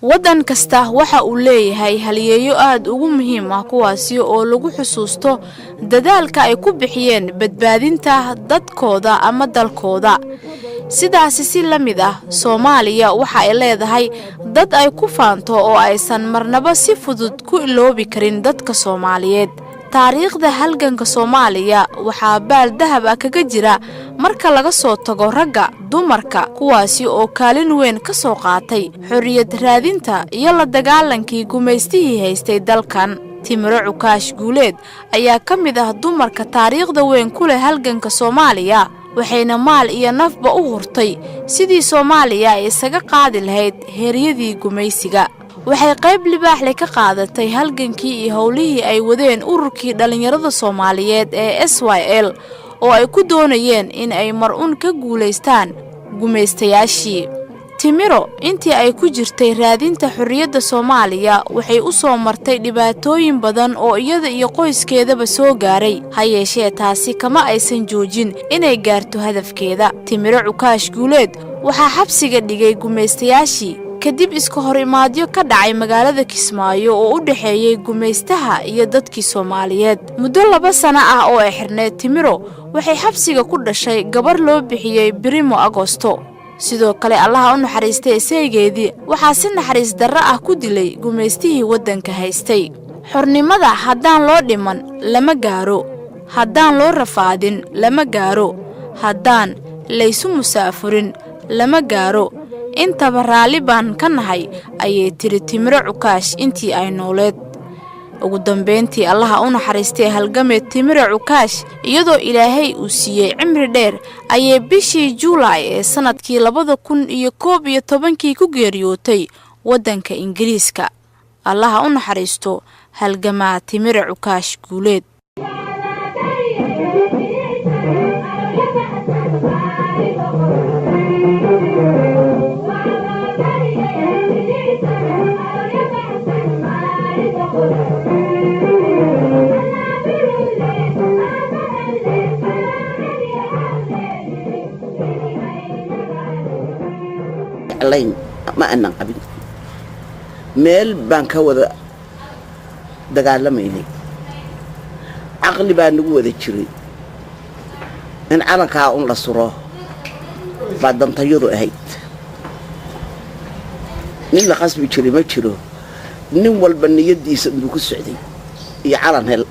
waddan kasta waxa uu leeyahay halyeeyo aad ugu muhiim ah kuwaasi oo lagu xusuusto dadaalka ay ku bixiyeen badbaadinta dadkooda ama dalkooda sidaasi si la mid ah Soomaaliya waxa ay leedahay dad ay ku faanto oo aysan marnaba si fudud ku iloobi karin dadka Soomaaliyeed taariikhda halganka Soomaaliya waxa baal dahab ah kaga jira marka laga soo tago ragga dumarka kuwaasi oo kaalin weyn ka soo qaatay xorriyad raadinta iyo la dagaalankii gumeystihii haystay dalkan Timiro Cukaash Guuleed ayaa ka mid ah dumarka taariikhda weyn ku leh halganka Soomaaliya waxayna maal iyo nafba u hurtay sidii Soomaaliya ay isaga qaadi lahayd heeryadii gumeysiga waxay qayb libaax leh ka qaadatay halgankii iyo howlihii ay wadeen ururkii dhalinyarada Soomaaliyeed ee SYL oo ay ku doonayeen in ay mar-uun ka guuleystaan gumeystayaashii Timiro intii ay ku jirtay raadinta xorriyadda Soomaaliya waxay u soo martay dhibaatooyin badan oo iyada iyo qoyskeedaba soo gaaray ha yeeshee taasi kama aysan joojin inay gaarto hadafkeeda Timiro Cukaash Guuleed waxaa xabsiga dhigay gumeystayaashii kadib iska hor imaadyo ka dhacay magaalada Kismaayo oo u dhaxeeyay gumeystaha iyo dadkii Soomaaliyeed muddo 2 sano ah oo ay xirneed Timiro waxay xabsiga ku dhashay gabar loo bixiyay Primo Agosto sidoo kale Allah u naxariistay saygeedii waxa si naxariis darro ah ku dilay gumeystihii waddanka haystay xornimada haddaan loo dhiman lama gaaro haddaan loo rafaadin lama gaaro haddaan laysu musaafurin lama gaaro inta baraali baan ka nahay ayay tiri Timiro Cukaash intii ay nooleed ugu dambeyntii Allah u naxariistay halgameed Timiro Cukaash iyadoo Ilaahay uu siiyay cimri dheer ayay bishii July ee sanadkii 2011 ku geeriyootay waddanka Ingiriiska Allah u naxariisto halgamaa Timiro Cukaash Guuleed لين ما أنا قبل ميل بانك وذا دقال ميني عقلي بانو ذا شري إن أنا كأون للصراع بعد أن تيرو هيت نين لقاس بشري ما شرو نين والبنية دي سندوق السعودي يعلن هل